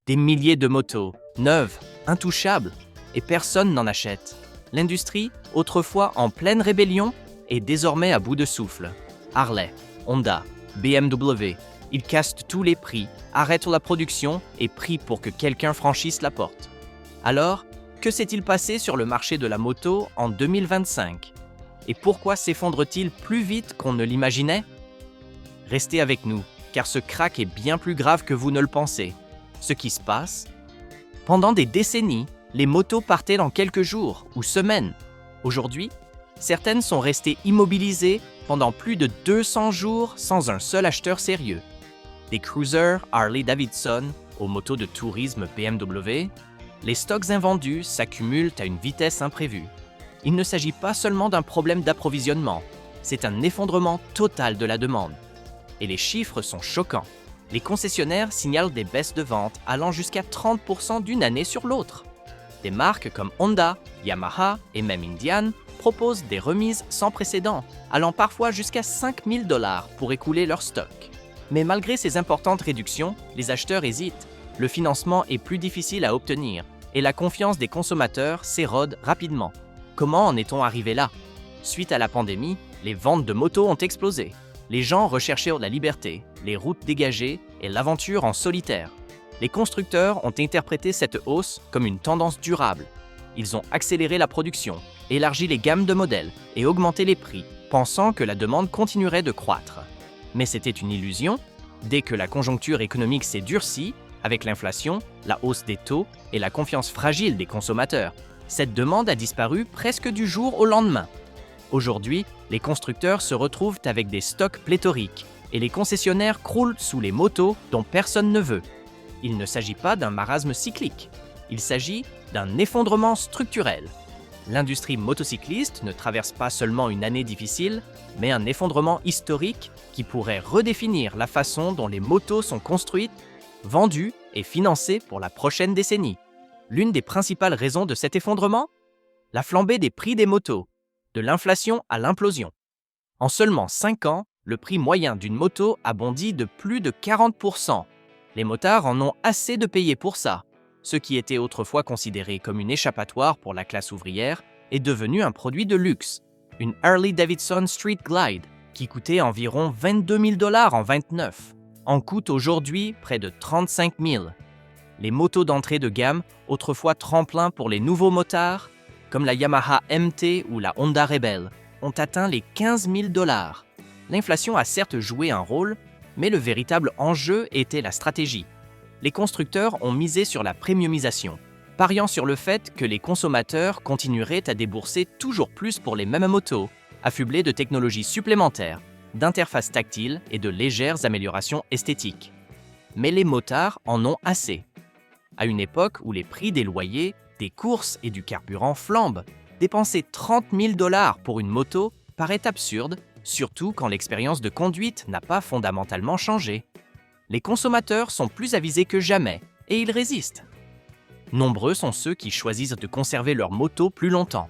Des milliers de motos, neuves, intouchables, et personne n'en achète. L'industrie, autrefois en pleine rébellion, est désormais à bout de souffle. Harley, Honda, BMW, ils cassent tous les prix, arrêtent la production et prient pour que quelqu'un franchisse la porte. Alors, que s'est-il passé sur le marché de la moto en 2025? Et pourquoi s'effondre-t-il plus vite qu'on ne l'imaginait? Restez avec nous, car ce krach est bien plus grave que vous ne le pensez. Ce qui se passe? Pendant des décennies, les motos partaient dans quelques jours ou semaines. Aujourd'hui, certaines sont restées immobilisées pendant plus de 200 jours sans un seul acheteur sérieux. Des cruisers Harley-Davidson aux motos de tourisme BMW, les stocks invendus s'accumulent à une vitesse imprévue. Il ne s'agit pas seulement d'un problème d'approvisionnement, c'est un effondrement total de la demande. Et les chiffres sont choquants. Les concessionnaires signalent des baisses de vente allant jusqu'à 30% d'une année sur l'autre. Des marques comme Honda, Yamaha et même Indian proposent des remises sans précédent, allant parfois jusqu'à 5 000 $ pour écouler leur stock. Mais malgré ces importantes réductions, les acheteurs hésitent. Le financement est plus difficile à obtenir et la confiance des consommateurs s'érode rapidement. Comment en est-on arrivé là? Suite à la pandémie, les ventes de motos ont explosé. Les gens recherchaient la liberté, les routes dégagées et l'aventure en solitaire. Les constructeurs ont interprété cette hausse comme une tendance durable. Ils ont accéléré la production, élargi les gammes de modèles et augmenté les prix, pensant que la demande continuerait de croître. Mais c'était une illusion. Dès que la conjoncture économique s'est durcie, avec l'inflation, la hausse des taux et la confiance fragile des consommateurs, cette demande a disparu presque du jour au lendemain. Aujourd'hui, les constructeurs se retrouvent avec des stocks pléthoriques et les concessionnaires croulent sous les motos dont personne ne veut. Il ne s'agit pas d'un marasme cyclique, il s'agit d'un effondrement structurel. L'industrie motocycliste ne traverse pas seulement une année difficile, mais un effondrement historique qui pourrait redéfinir la façon dont les motos sont construites, vendues et financées pour la prochaine décennie. L'une des principales raisons de cet effondrement? La flambée des prix des motos, de l'inflation à l'implosion. En seulement 5 ans, le prix moyen d'une moto a bondi de plus de 40%. Les motards en ont assez de payer pour ça. Ce qui était autrefois considéré comme une échappatoire pour la classe ouvrière est devenu un produit de luxe. Une Harley-Davidson Street Glide, qui coûtait environ 22 000 $ en 29, en coûte aujourd'hui près de 35 000. Les motos d'entrée de gamme, autrefois tremplin pour les nouveaux motards, comme la Yamaha MT ou la Honda Rebel, ont atteint les 15 000 $. L'inflation a certes joué un rôle, mais le véritable enjeu était la stratégie. Les constructeurs ont misé sur la premiumisation, pariant sur le fait que les consommateurs continueraient à débourser toujours plus pour les mêmes motos, affublées de technologies supplémentaires, d'interfaces tactiles et de légères améliorations esthétiques. Mais les motards en ont assez. À une époque où les prix des loyers, des courses et du carburant flambent, dépenser 30 000 $ pour une moto paraît absurde, surtout quand l'expérience de conduite n'a pas fondamentalement changé. Les consommateurs sont plus avisés que jamais et ils résistent. Nombreux sont ceux qui choisissent de conserver leur moto plus longtemps.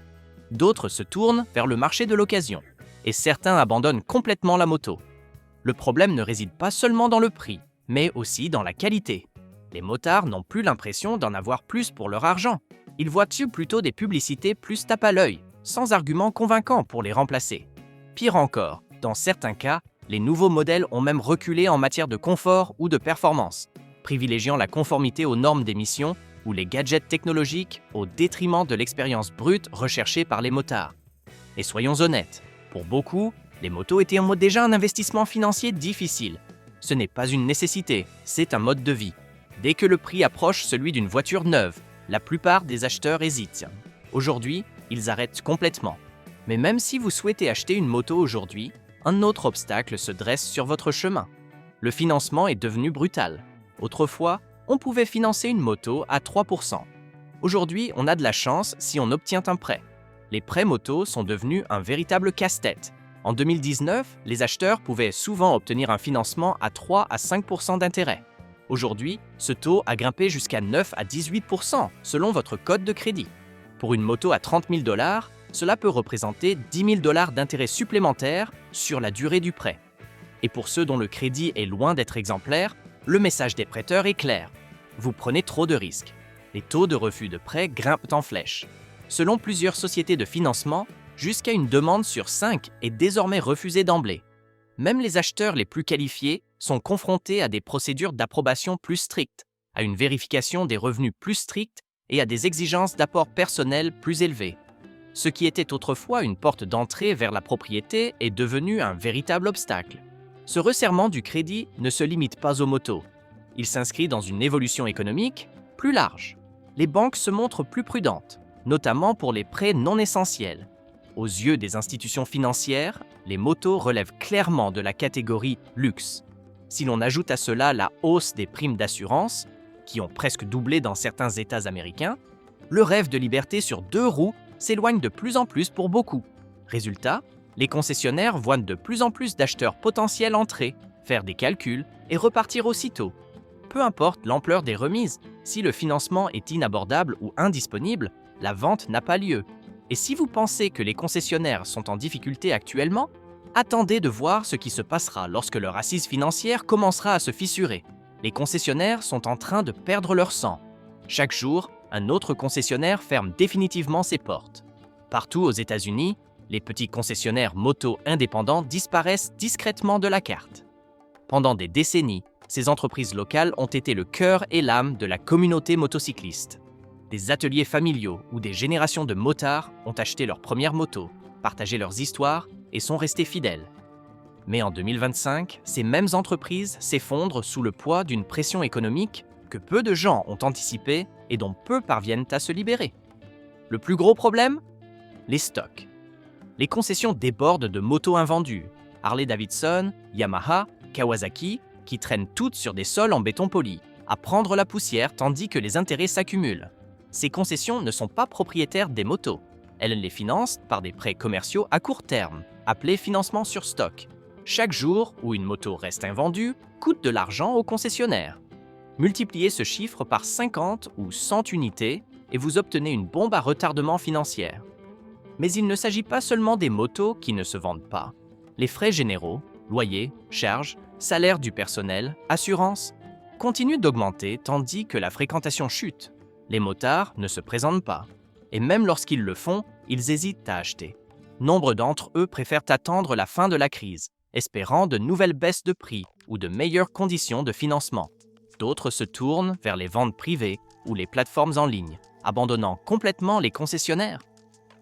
D'autres se tournent vers le marché de l'occasion et certains abandonnent complètement la moto. Le problème ne réside pas seulement dans le prix, mais aussi dans la qualité. Les motards n'ont plus l'impression d'en avoir plus pour leur argent. Ils voient plutôt des publicités plus tape à l'œil, sans arguments convaincants pour les remplacer. Pire encore, dans certains cas, les nouveaux modèles ont même reculé en matière de confort ou de performance, privilégiant la conformité aux normes d'émission ou les gadgets technologiques au détriment de l'expérience brute recherchée par les motards. Et soyons honnêtes, pour beaucoup, les motos étaient déjà un investissement financier difficile. Ce n'est pas une nécessité, c'est un mode de vie. Dès que le prix approche celui d'une voiture neuve, la plupart des acheteurs hésitent. Aujourd'hui, ils arrêtent complètement. Mais même si vous souhaitez acheter une moto aujourd'hui, un autre obstacle se dresse sur votre chemin. Le financement est devenu brutal. Autrefois, on pouvait financer une moto à 3%. Aujourd'hui, on a de la chance si on obtient un prêt. Les prêts motos sont devenus un véritable casse-tête. En 2019, les acheteurs pouvaient souvent obtenir un financement à 3 à 5% d'intérêt. Aujourd'hui, ce taux a grimpé jusqu'à 9 à 18% selon votre code de crédit. Pour une moto à 30 000 $, cela peut représenter 10 000 $ d'intérêt supplémentaires sur la durée du prêt. Et pour ceux dont le crédit est loin d'être exemplaire, le message des prêteurs est clair. vous prenez trop de risques. Les taux de refus de prêt grimpent en flèche. Selon plusieurs sociétés de financement, jusqu'à une demande sur 5 est désormais refusée d'emblée. Même les acheteurs les plus qualifiés sont confrontés à des procédures d'approbation plus strictes, à une vérification des revenus plus stricte et à des exigences d'apport personnel plus élevées. Ce qui était autrefois une porte d'entrée vers la propriété est devenu un véritable obstacle. Ce resserrement du crédit ne se limite pas aux motos. Il s'inscrit dans une évolution économique plus large. Les banques se montrent plus prudentes, notamment pour les prêts non essentiels. Aux yeux des institutions financières, les motos relèvent clairement de la catégorie luxe. Si l'on ajoute à cela la hausse des primes d'assurance, qui ont presque doublé dans certains États américains, le rêve de liberté sur 2 roues s'éloigne de plus en plus pour beaucoup. Résultat, les concessionnaires voient de plus en plus d'acheteurs potentiels entrer, faire des calculs et repartir aussitôt. Peu importe l'ampleur des remises, si le financement est inabordable ou indisponible, la vente n'a pas lieu. Et si vous pensez que les concessionnaires sont en difficulté actuellement, attendez de voir ce qui se passera lorsque leur assise financière commencera à se fissurer. Les concessionnaires sont en train de perdre leur sang. Chaque jour, un autre concessionnaire ferme définitivement ses portes. Partout aux États-Unis, les petits concessionnaires moto indépendants disparaissent discrètement de la carte. Pendant des décennies, ces entreprises locales ont été le cœur et l'âme de la communauté motocycliste. Des ateliers familiaux où des générations de motards ont acheté leur première moto, partagé leurs histoires et sont restés fidèles. Mais en 2025, ces mêmes entreprises s'effondrent sous le poids d'une pression économique que peu de gens ont anticipée et dont peu parviennent à se libérer. Le plus gros problème ? Les stocks. Les concessions débordent de motos invendues, Harley-Davidson, Yamaha, Kawasaki, qui traînent toutes sur des sols en béton poli, à prendre la poussière tandis que les intérêts s'accumulent. Ces concessions ne sont pas propriétaires des motos. Elles les financent par des prêts commerciaux à court terme, appelés financement sur stock. Chaque jour où une moto reste invendue coûte de l'argent aux concessionnaires. Multipliez ce chiffre par 50 ou 100 unités et vous obtenez une bombe à retardement financier. Mais il ne s'agit pas seulement des motos qui ne se vendent pas. Les frais généraux, loyers, charges, salaires du personnel, assurances, continuent d'augmenter tandis que la fréquentation chute. Les motards ne se présentent pas. Et même lorsqu'ils le font, ils hésitent à acheter. Nombre d'entre eux préfèrent attendre la fin de la crise, espérant de nouvelles baisses de prix ou de meilleures conditions de financement. D'autres se tournent vers les ventes privées ou les plateformes en ligne, abandonnant complètement les concessionnaires.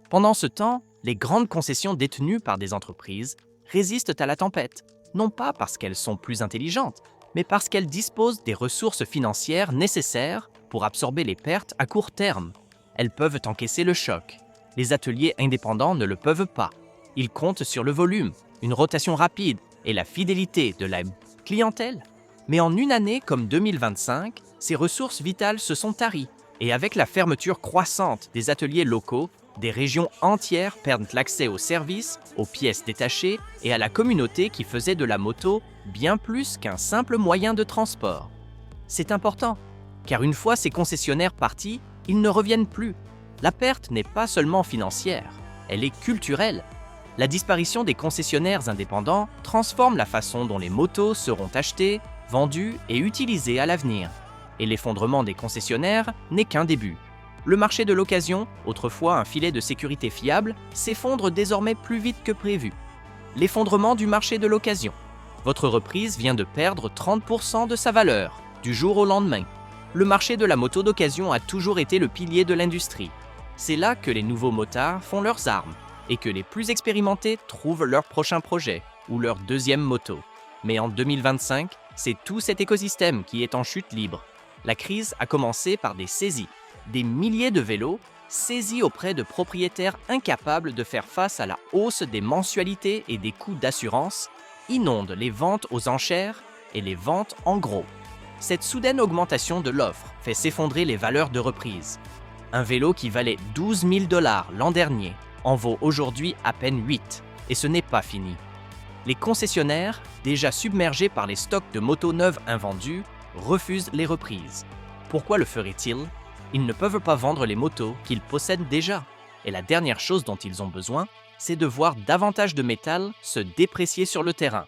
Pendant ce temps, les grandes concessions détenues par des entreprises résistent à la tempête, non pas parce qu'elles sont plus intelligentes, mais parce qu'elles disposent des ressources financières nécessaires pour absorber les pertes à court terme. Elles peuvent encaisser le choc. Les ateliers indépendants ne le peuvent pas. Ils comptent sur le volume, une rotation rapide et la fidélité de la clientèle. Mais en une année comme 2025, ces ressources vitales se sont taries. Et avec la fermeture croissante des ateliers locaux, des régions entières perdent l'accès aux services, aux pièces détachées et à la communauté qui faisait de la moto bien plus qu'un simple moyen de transport. C'est important, car une fois ces concessionnaires partis, ils ne reviennent plus. La perte n'est pas seulement financière, elle est culturelle. La disparition des concessionnaires indépendants transforme la façon dont les motos seront achetées, vendues et utilisées à l'avenir. Et l'effondrement des concessionnaires n'est qu'un début. Le marché de l'occasion, autrefois un filet de sécurité fiable, s'effondre désormais plus vite que prévu. L'effondrement du marché de l'occasion. Votre reprise vient de perdre 30% de sa valeur, du jour au lendemain. Le marché de la moto d'occasion a toujours été le pilier de l'industrie. C'est là que les nouveaux motards font leurs armes et que les plus expérimentés trouvent leur prochain projet ou leur deuxième moto. Mais en 2025, c'est tout cet écosystème qui est en chute libre. La crise a commencé par des saisies. Des milliers de vélos, saisis auprès de propriétaires incapables de faire face à la hausse des mensualités et des coûts d'assurance, inondent les ventes aux enchères et les ventes en gros. Cette soudaine augmentation de l'offre fait s'effondrer les valeurs de reprise. Un vélo qui valait 12 000 $ l'an dernier en vaut aujourd'hui à peine 8, et ce n'est pas fini. Les concessionnaires, déjà submergés par les stocks de motos neuves invendues, refusent les reprises. Pourquoi le feraient-ils ? Ils ne peuvent pas vendre les motos qu'ils possèdent déjà. Et la dernière chose dont ils ont besoin, c'est de voir davantage de métal se déprécier sur le terrain.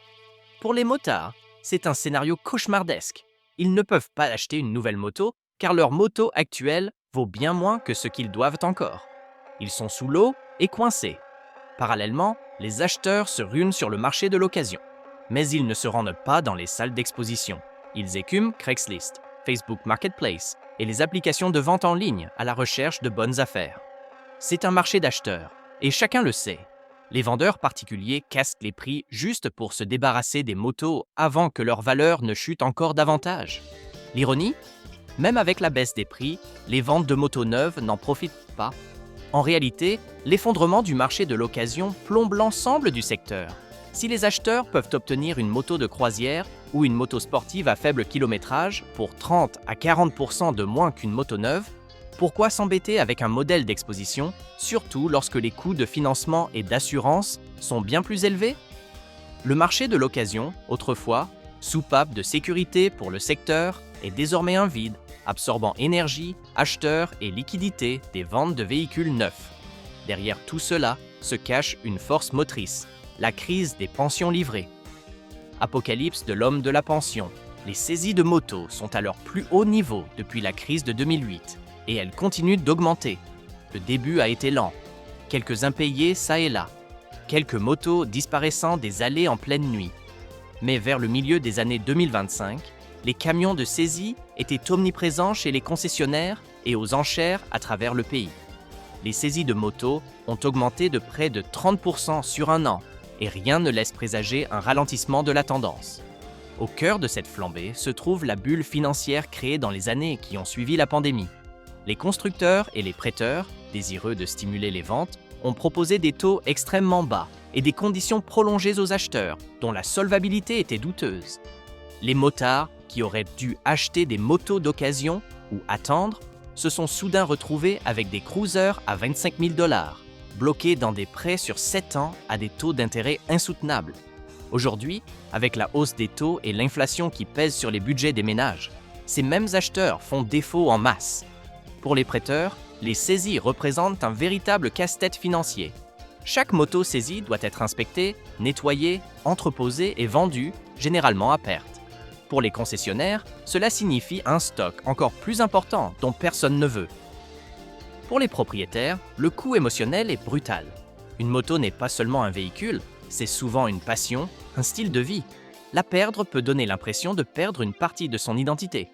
Pour les motards, c'est un scénario cauchemardesque. Ils ne peuvent pas acheter une nouvelle moto car leur moto actuelle vaut bien moins que ce qu'ils doivent encore. Ils sont sous l'eau et coincés. Parallèlement, les acheteurs se ruent sur le marché de l'occasion. Mais ils ne se rendent pas dans les salles d'exposition. Ils écument Craigslist, Facebook Marketplace et les applications de vente en ligne à la recherche de bonnes affaires. C'est un marché d'acheteurs, et chacun le sait. Les vendeurs particuliers casquent les prix juste pour se débarrasser des motos avant que leur valeur ne chute encore davantage. L'ironie ? Même avec la baisse des prix, les ventes de motos neuves n'en profitent pas. En réalité, l'effondrement du marché de l'occasion plombe l'ensemble du secteur. Si les acheteurs peuvent obtenir une moto de croisière ou une moto sportive à faible kilométrage pour 30 à 40% de moins qu'une moto neuve, pourquoi s'embêter avec un modèle d'exposition, surtout lorsque les coûts de financement et d'assurance sont bien plus élevés ? Le marché de l'occasion, autrefois, soupape de sécurité pour le secteur, est désormais un vide, absorbant énergie, acheteurs et liquidités des ventes de véhicules neufs. Derrière tout cela se cache une force motrice, la crise des pensions livrées. Apocalypse de l'homme de la pension, les saisies de motos sont à leur plus haut niveau depuis la crise de 2008 et elles continuent d'augmenter. Le début a été lent, quelques impayés ça et là, quelques motos disparaissant des allées en pleine nuit. Mais vers le milieu des années 2025, les camions de saisie étaient omniprésents chez les concessionnaires et aux enchères à travers le pays. Les saisies de motos ont augmenté de près de 30% sur un an et rien ne laisse présager un ralentissement de la tendance. Au cœur de cette flambée se trouve la bulle financière créée dans les années qui ont suivi la pandémie. Les constructeurs et les prêteurs, désireux de stimuler les ventes, ont proposé des taux extrêmement bas et des conditions prolongées aux acheteurs, dont la solvabilité était douteuse. Les motards, qui auraient dû acheter des motos d'occasion ou attendre, se sont soudain retrouvés avec des cruisers à 25 000 $, bloqués dans des prêts sur 7 ans à des taux d'intérêt insoutenables. Aujourd'hui, avec la hausse des taux et l'inflation qui pèse sur les budgets des ménages, ces mêmes acheteurs font défaut en masse. Pour les prêteurs, les saisies représentent un véritable casse-tête financier. Chaque moto saisie doit être inspectée, nettoyée, entreposée et vendue, généralement à perte. Pour les concessionnaires, cela signifie un stock encore plus important dont personne ne veut. Pour les propriétaires, le coût émotionnel est brutal. Une moto n'est pas seulement un véhicule, c'est souvent une passion, un style de vie. La perdre peut donner l'impression de perdre une partie de son identité.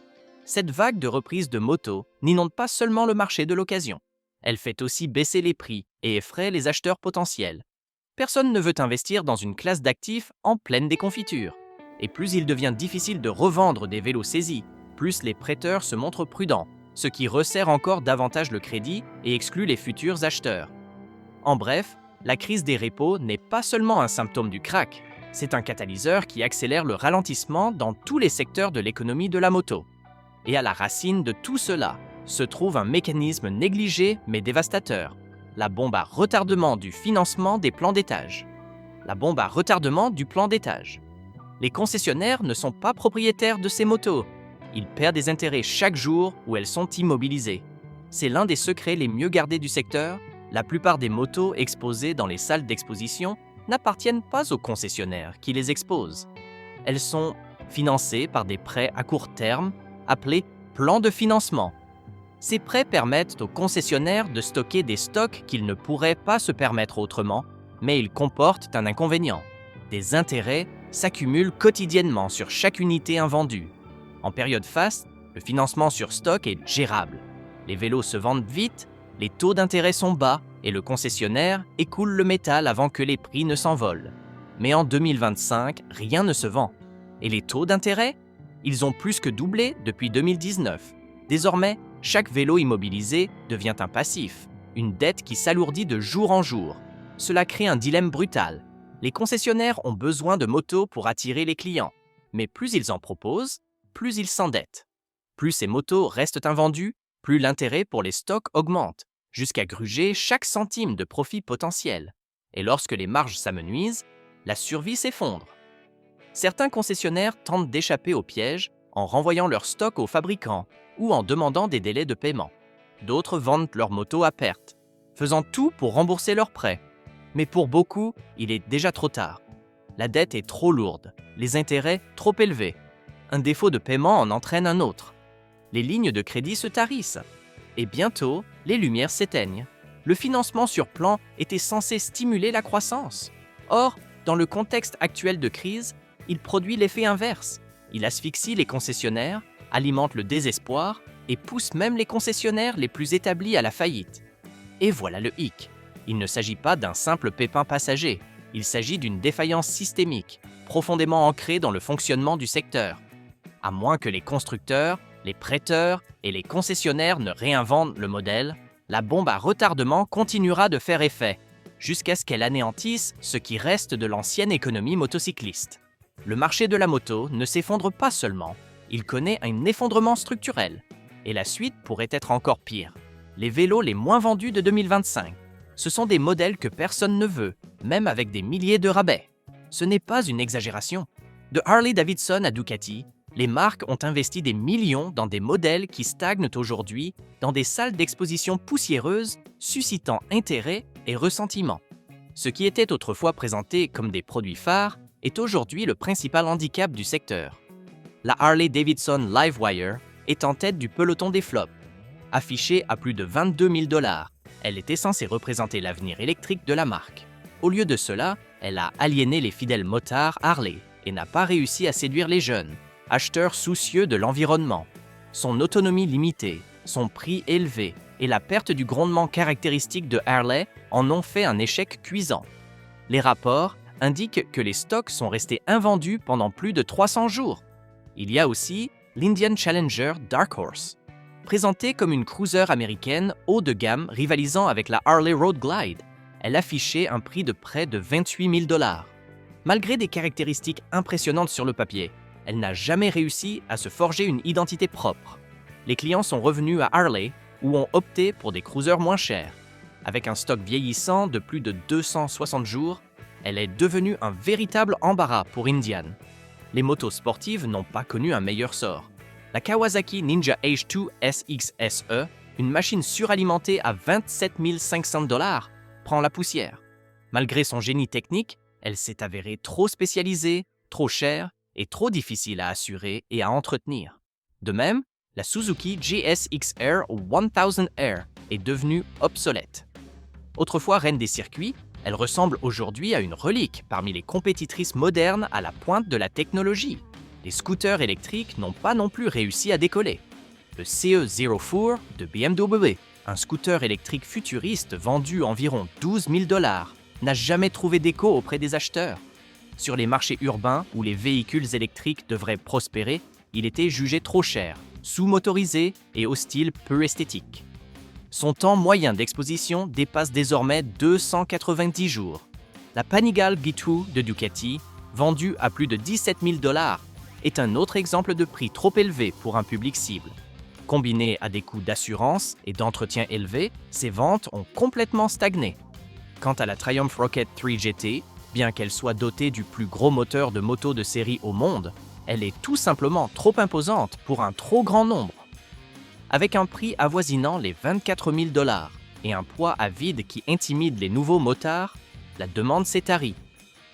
Cette vague de reprise de motos n'inonde pas seulement le marché de l'occasion. Elle fait aussi baisser les prix et effraie les acheteurs potentiels. Personne ne veut investir dans une classe d'actifs en pleine déconfiture. Et plus il devient difficile de revendre des vélos saisis, plus les prêteurs se montrent prudents, ce qui resserre encore davantage le crédit et exclut les futurs acheteurs. En bref, la crise des repos n'est pas seulement un symptôme du krach, c'est un catalyseur qui accélère le ralentissement dans tous les secteurs de l'économie de la moto. Et à la racine de tout cela se trouve un mécanisme négligé mais dévastateur, la bombe à retardement du financement des plans d'étage. La bombe à retardement du plan d'étage. Les concessionnaires ne sont pas propriétaires de ces motos. Ils perdent des intérêts chaque jour où elles sont immobilisées. C'est l'un des secrets les mieux gardés du secteur. La plupart des motos exposées dans les salles d'exposition n'appartiennent pas aux concessionnaires qui les exposent. Elles sont financées par des prêts à court terme, appelés plans de financement. Ces prêts permettent aux concessionnaires de stocker des stocks qu'ils ne pourraient pas se permettre autrement, mais ils comportent un inconvénient. Des intérêts s'accumulent quotidiennement sur chaque unité invendue. En période faste, le financement sur stock est gérable. Les vélos se vendent vite, les taux d'intérêt sont bas et le concessionnaire écoule le métal avant que les prix ne s'envolent. Mais en 2025, rien ne se vend. Et les taux d'intérêt ? Ils ont plus que doublé depuis 2019. Désormais, chaque vélo immobilisé devient un passif, une dette qui s'alourdit de jour en jour. Cela crée un dilemme brutal. Les concessionnaires ont besoin de motos pour attirer les clients, mais plus ils en proposent, plus ils s'endettent. Plus ces motos restent invendues, plus l'intérêt pour les stocks augmente, jusqu'à gruger chaque centime de profit potentiel. Et lorsque les marges s'amenuisent, la survie s'effondre. Certains concessionnaires tentent d'échapper au piège en renvoyant leurs stocks aux fabricants ou en demandant des délais de paiement. D'autres vendent leurs motos à perte, faisant tout pour rembourser leurs prêts. Mais pour beaucoup, il est déjà trop tard. La dette est trop lourde, les intérêts trop élevés. un défaut de paiement en entraîne un autre. Les lignes de crédit se tarissent. Et bientôt, les lumières s'éteignent. Le financement sur plan était censé stimuler la croissance. Or, dans le contexte actuel de crise, il produit l'effet inverse. Il asphyxie les concessionnaires, alimente le désespoir et pousse même les concessionnaires les plus établis à la faillite. Et voilà le hic. Il ne s'agit pas d'un simple pépin passager. Il s'agit d'une défaillance systémique, profondément ancrée dans le fonctionnement du secteur. À moins que les constructeurs, les prêteurs et les concessionnaires ne réinventent le modèle, la bombe à retardement continuera de faire effet, jusqu'à ce qu'elle anéantisse ce qui reste de l'ancienne économie motocycliste. Le marché de la moto ne s'effondre pas seulement, il connaît un effondrement structurel. Et la suite pourrait être encore pire. Les vélos les moins vendus de 2025. Ce sont des modèles que personne ne veut, même avec des milliers de rabais. Ce n'est pas une exagération. De Harley-Davidson à Ducati, les marques ont investi des millions dans des modèles qui stagnent aujourd'hui dans des salles d'exposition poussiéreuses, suscitant intérêt et ressentiment. Ce qui était autrefois présenté comme des produits phares est aujourd'hui le principal handicap du secteur. La Harley-Davidson Livewire est en tête du peloton des flops. Affichée à plus de 22 000 $, elle était censée représenter l'avenir électrique de la marque. Au lieu de cela, elle a aliéné les fidèles motards Harley et n'a pas réussi à séduire les jeunes, acheteurs soucieux de l'environnement. Son autonomie limitée, son prix élevé et la perte du grondement caractéristique de Harley en ont fait un échec cuisant. Les rapports indiquent que les stocks sont restés invendus pendant plus de 300 jours. Il y a aussi l'Indian Challenger Dark Horse. Présentée comme une cruiser américaine haut de gamme rivalisant avec la Harley Road Glide, elle affichait un prix de près de 28 000 $. Malgré des caractéristiques impressionnantes sur le papier, elle n'a jamais réussi à se forger une identité propre. Les clients sont revenus à Harley ou ont opté pour des cruisers moins chers. Avec un stock vieillissant de plus de 260 jours, elle est devenue un véritable embarras pour Indian. Les motos sportives n'ont pas connu un meilleur sort. La Kawasaki Ninja H2 SXSE, une machine suralimentée à 27 500 $, prend la poussière. Malgré son génie technique, elle s'est avérée trop spécialisée, trop chère et trop difficile à assurer et à entretenir. De même, la Suzuki GSX-R 1000R est devenue obsolète. Autrefois reine des circuits, elle ressemble aujourd'hui à une relique parmi les compétitrices modernes à la pointe de la technologie. Les scooters électriques n'ont pas non plus réussi à décoller. Le CE04 de BMW, un scooter électrique futuriste vendu environ 12 000 $, n'a jamais trouvé d'écho auprès des acheteurs. Sur les marchés urbains où les véhicules électriques devraient prospérer, il était jugé trop cher, sous-motorisé et au style peu esthétique. Son temps moyen d'exposition dépasse désormais 290 jours. La Panigale G2 de Ducati, vendue à plus de 17 000 $, est un autre exemple de prix trop élevé pour un public cible. Combiné à des coûts d'assurance et d'entretien élevés, ces ventes ont complètement stagné. Quant à la Triumph Rocket 3 GT, bien qu'elle soit dotée du plus gros moteur de moto de série au monde, elle est tout simplement trop imposante pour un trop grand nombre. Avec un prix avoisinant les 24 000 $ et un poids à vide qui intimide les nouveaux motards, la demande s'est tarie.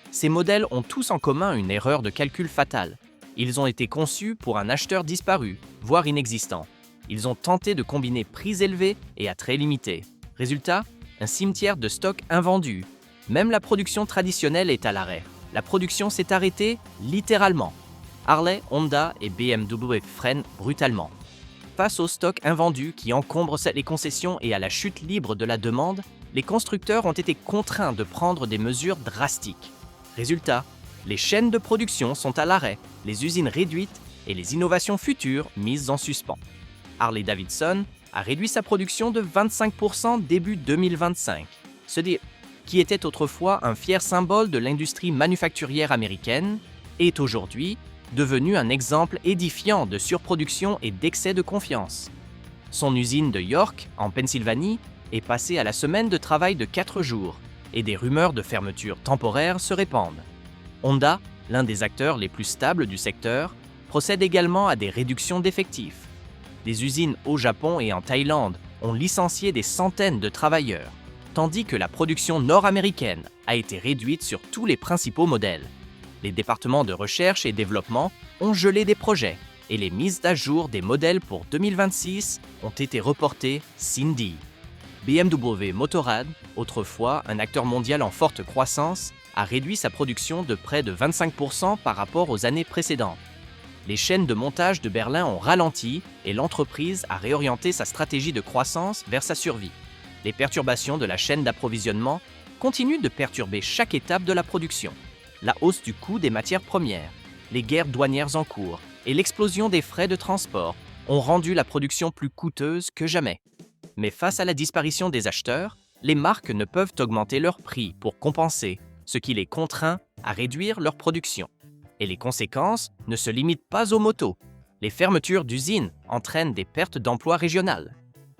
Ces modèles ont tous en commun une erreur de calcul fatale. Ils ont été conçus pour un acheteur disparu, voire inexistant. Ils ont tenté de combiner prix élevés et attrait limité. Résultat, un cimetière de stocks invendus. Même la production traditionnelle est à l'arrêt. La production s'est arrêtée littéralement. Harley, Honda et BMW freinent brutalement. Face aux stocks invendus qui encombrent les concessions et à la chute libre de la demande, les constructeurs ont été contraints de prendre des mesures drastiques. Résultat, les chaînes de production sont à l'arrêt, les usines réduites et les innovations futures mises en suspens. Harley-Davidson a réduit sa production de 25% début 2025, qui était autrefois un fier symbole de l'industrie manufacturière américaine, est aujourd'hui devenu un exemple édifiant de surproduction et d'excès de confiance. Son usine de York, en Pennsylvanie, est passée à la semaine de travail de 4 jours, et des rumeurs de fermeture temporaire se répandent. Honda, l'un des acteurs les plus stables du secteur, procède également à des réductions d'effectifs. Des usines au Japon et en Thaïlande ont licencié des centaines de travailleurs, tandis que la production nord-américaine a été réduite sur tous les principaux modèles. Les départements de recherche et développement ont gelé des projets et les mises à jour des modèles pour 2026 ont été reportées sin die. BMW Motorrad, autrefois un acteur mondial en forte croissance, a réduit sa production de près de 25% par rapport aux années précédentes. Les chaînes de montage de Berlin ont ralenti et l'entreprise a réorienté sa stratégie de croissance vers sa survie. Les perturbations de la chaîne d'approvisionnement continuent de perturber chaque étape de la production. La hausse du coût des matières premières, les guerres douanières en cours et l'explosion des frais de transport ont rendu la production plus coûteuse que jamais. Mais face à la disparition des acheteurs, les marques ne peuvent augmenter leurs prix pour compenser, ce qui les contraint à réduire leur production. Et les conséquences ne se limitent pas aux motos. Les fermetures d'usines entraînent des pertes d'emplois régionales.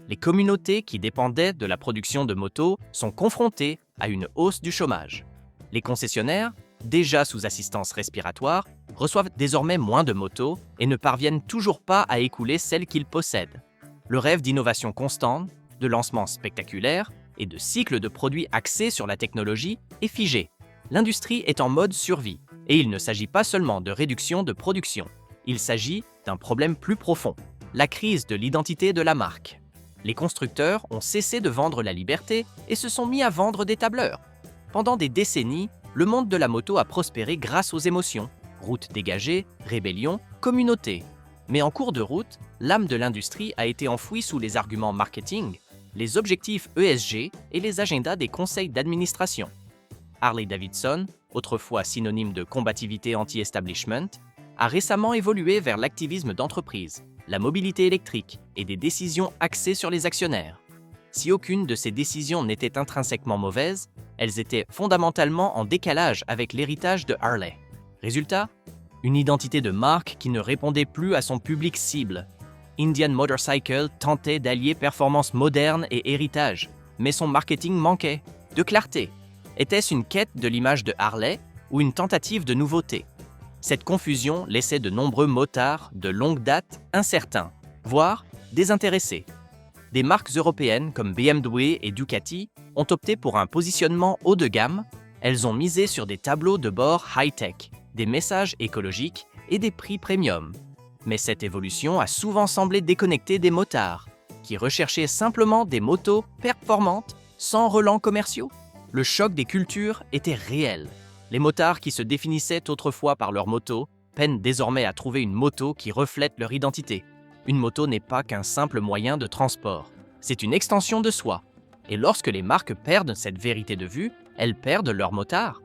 Les communautés qui dépendaient de la production de motos sont confrontées à une hausse du chômage. Les concessionnaires, déjà sous assistance respiratoire, reçoivent désormais moins de motos et ne parviennent toujours pas à écouler celles qu'ils possèdent. Le rêve d'innovation constante, de lancements spectaculaires et de cycles de produits axés sur la technologie est figé. L'industrie est en mode survie et il ne s'agit pas seulement de réduction de production. Il s'agit d'un problème plus profond, la crise de l'identité de la marque. Les constructeurs ont cessé de vendre la liberté et se sont mis à vendre des tableurs. Pendant des décennies, le monde de la moto a prospéré grâce aux émotions, routes dégagées, rébellion, communauté. Mais en cours de route, l'âme de l'industrie a été enfouie sous les arguments marketing, les objectifs ESG et les agendas des conseils d'administration. Harley-Davidson, autrefois synonyme de combativité anti-establishment, a récemment évolué vers l'activisme d'entreprise, la mobilité électrique et des décisions axées sur les actionnaires. Si aucune de ces décisions n'était intrinsèquement mauvaise, elles étaient fondamentalement en décalage avec l'héritage de Harley. Résultat, une identité de marque qui ne répondait plus à son public cible. Indian Motorcycle tentait d'allier performance moderne et héritage, mais son marketing manquait de clarté. Était-ce une quête de l'image de Harley ou une tentative de nouveauté? Cette confusion laissait de nombreux motards de longue date incertains, voire désintéressés. Des marques européennes comme BMW et Ducati ont opté pour un positionnement haut de gamme. Elles ont misé sur des tableaux de bord high-tech, des messages écologiques et des prix premium. Mais cette évolution a souvent semblé déconnecter des motards, qui recherchaient simplement des motos performantes sans relents commerciaux. Le choc des cultures était réel. Les motards qui se définissaient autrefois par leur moto peinent désormais à trouver une moto qui reflète leur identité. Une moto n'est pas qu'un simple moyen de transport, c'est une extension de soi. Et lorsque les marques perdent cette vérité de vue, elles perdent leur motard.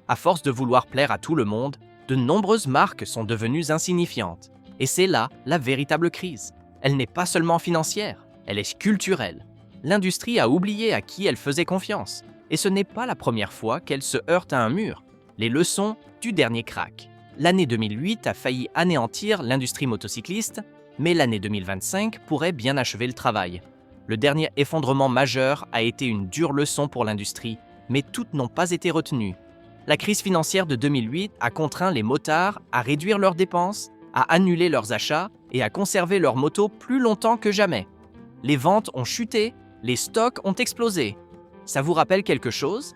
À force de vouloir plaire à tout le monde, de nombreuses marques sont devenues insignifiantes. Et c'est là la véritable crise. Elle n'est pas seulement financière, elle est culturelle. L'industrie a oublié à qui elle faisait confiance. Et ce n'est pas la première fois qu'elle se heurte à un mur. Les leçons du dernier crack. L'année 2008 a failli anéantir l'industrie motocycliste, mais l'année 2025 pourrait bien achever le travail. Le dernier effondrement majeur a été une dure leçon pour l'industrie, mais toutes n'ont pas été retenues. La crise financière de 2008 a contraint les motards à réduire leurs dépenses, à annuler leurs achats et à conserver leurs motos plus longtemps que jamais. Les ventes ont chuté, les stocks ont explosé. Ça vous rappelle quelque chose?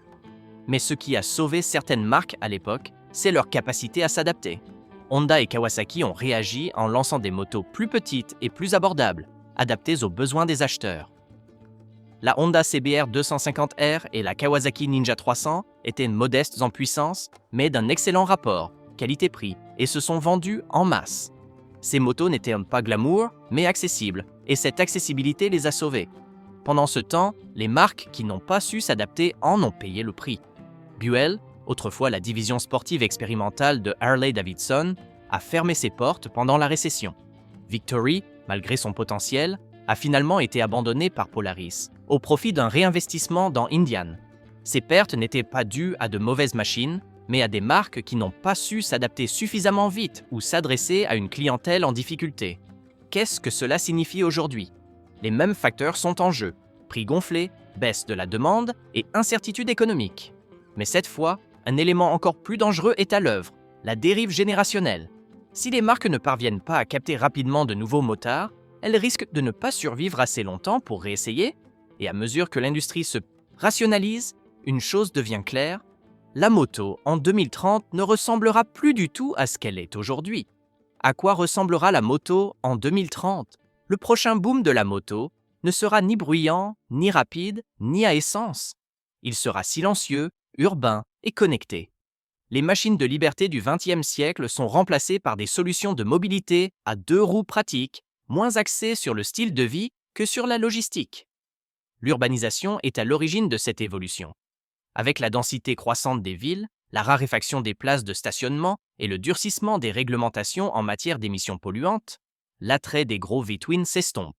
Mais ce qui a sauvé certaines marques à l'époque, c'est leur capacité à s'adapter. Honda et Kawasaki ont réagi en lançant des motos plus petites et plus abordables, adaptées aux besoins des acheteurs. La Honda CBR 250R et la Kawasaki Ninja 300 étaient modestes en puissance, mais d'un excellent rapport, qualité-prix, et se sont vendues en masse. Ces motos n'étaient pas glamour, mais accessibles, et cette accessibilité les a sauvées. Pendant ce temps, les marques qui n'ont pas su s'adapter en ont payé le prix. Buell, autrefois la division sportive expérimentale de Harley-Davidson, a fermé ses portes pendant la récession. Victory, malgré son potentiel, a finalement été abandonnée par Polaris, au profit d'un réinvestissement dans Indian. Ces pertes n'étaient pas dues à de mauvaises machines, mais à des marques qui n'ont pas su s'adapter suffisamment vite ou s'adresser à une clientèle en difficulté. Qu'est-ce que cela signifie aujourd'hui? Les mêmes facteurs sont en jeu, prix gonflés, baisse de la demande et incertitude économique. Mais cette fois, un élément encore plus dangereux est à l'œuvre, la dérive générationnelle. Si les marques ne parviennent pas à capter rapidement de nouveaux motards, elles risquent de ne pas survivre assez longtemps pour réessayer, et à mesure que l'industrie se rationalise, une chose devient claire, La moto en 2030 ne ressemblera plus du tout à ce qu'elle est aujourd'hui. À quoi ressemblera la moto en 2030? Le prochain boom de la moto ne sera ni bruyant, ni rapide, ni à essence. Il sera silencieux, urbain et connecté. Les machines de liberté du XXe siècle sont remplacées par des solutions de mobilité à deux roues pratiques, moins axées sur le style de vie que sur la logistique. L'urbanisation est à l'origine de cette évolution. Avec la densité croissante des villes, la raréfaction des places de stationnement et le durcissement des réglementations en matière d'émissions polluantes, l'attrait des gros V-twins s'estompe.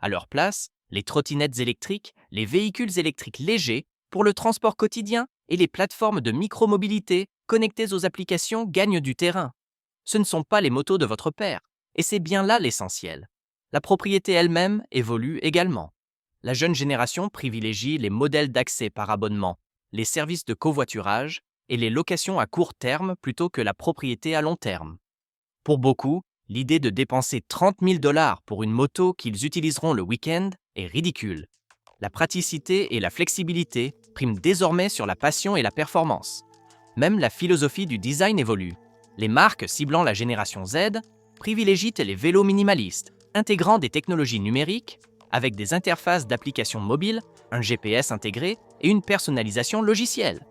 À leur place, les trottinettes électriques, les véhicules électriques légers pour le transport quotidien et les plateformes de micromobilité connectées aux applications gagnent du terrain. Ce ne sont pas les motos de votre père, et c'est bien là l'essentiel. La propriété elle-même évolue également. La jeune génération privilégie les modèles d'accès par abonnement, les services de covoiturage et les locations à court terme plutôt que la propriété à long terme. Pour beaucoup, l'idée de dépenser 30 000 $ pour une moto qu'ils utiliseront le week-end est ridicule. La praticité et la flexibilité priment désormais sur la passion et la performance. Même la philosophie du design évolue. Les marques ciblant la génération Z privilégient les vélos minimalistes, intégrant des technologies numériques avec des interfaces d'applications mobiles, un GPS intégré et une personnalisation logicielle.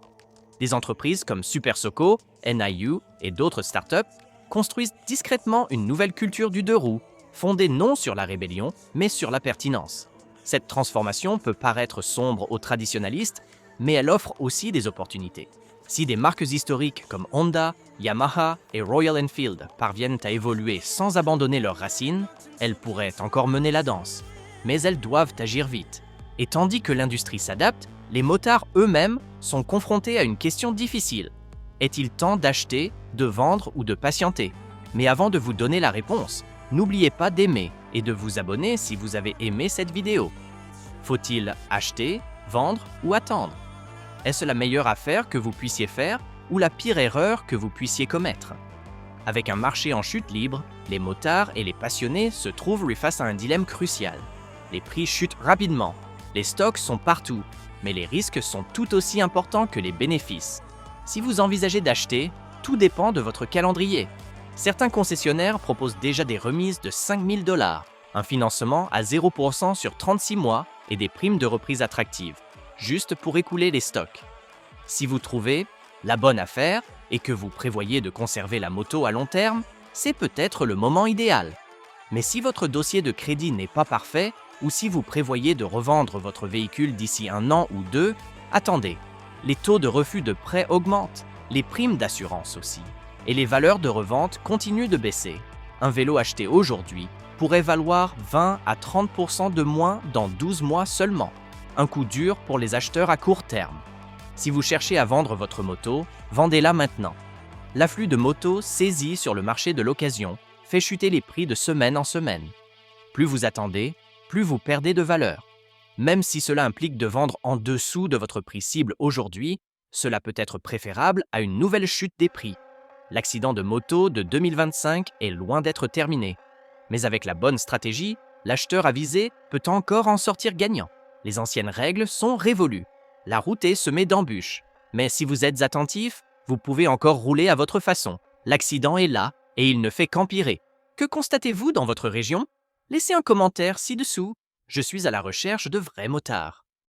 Des entreprises comme Super Soco, NIU et d'autres startups construisent discrètement une nouvelle culture du deux roues, fondée non sur la rébellion, mais sur la pertinence. Cette transformation peut paraître sombre aux traditionalistes, mais elle offre aussi des opportunités. Si des marques historiques comme Honda, Yamaha et Royal Enfield parviennent à évoluer sans abandonner leurs racines, elles pourraient encore mener la danse. Mais elles doivent agir vite. Et tandis que l'industrie s'adapte, les motards eux-mêmes sont confrontés à une question difficile. Est-il temps d'acheter, de vendre ou de patienter? Mais avant de vous donner la réponse, n'oubliez pas d'aimer et de vous abonner si vous avez aimé cette vidéo. Faut-il acheter, vendre ou attendre? Est-ce la meilleure affaire que vous puissiez faire ou la pire erreur que vous puissiez commettre? Avec un marché en chute libre, les motards et les passionnés se trouvent face à un dilemme crucial. Les prix chutent rapidement, les stocks sont partout, mais les risques sont tout aussi importants que les bénéfices. Si vous envisagez d'acheter, tout dépend de votre calendrier. Certains concessionnaires proposent déjà des remises de 5 000 $, un financement à 0% sur 36 mois et des primes de reprise attractives, juste pour écouler les stocks. Si vous trouvez la bonne affaire et que vous prévoyez de conserver la moto à long terme, c'est peut-être le moment idéal. Mais si votre dossier de crédit n'est pas parfait, ou si vous prévoyez de revendre votre véhicule d'ici 1 an ou 2, attendez. Les taux de refus de prêt augmentent, les primes d'assurance aussi, et les valeurs de revente continuent de baisser. Un vélo acheté aujourd'hui pourrait valoir 20 à 30% de moins dans 12 mois seulement. Un coup dur pour les acheteurs à court terme. Si vous cherchez à vendre votre moto, vendez-la maintenant. L'afflux de motos saisis sur le marché de l'occasion fait chuter les prix de semaine en semaine. Plus vous attendez, plus vous perdez de valeur. Même si cela implique de vendre en dessous de votre prix cible aujourd'hui, cela peut être préférable à une nouvelle chute des prix. L'accident de moto de 2025 est loin d'être terminé. Mais avec la bonne stratégie, l'acheteur avisé peut encore en sortir gagnant. Les anciennes règles sont révolues. La route est semée d'embûches. Mais si vous êtes attentif, vous pouvez encore rouler à votre façon. L'accident est là et il ne fait qu'empirer. Que constatez-vous dans votre région? Laissez un commentaire ci-dessous. Je suis à la recherche de vrais motards.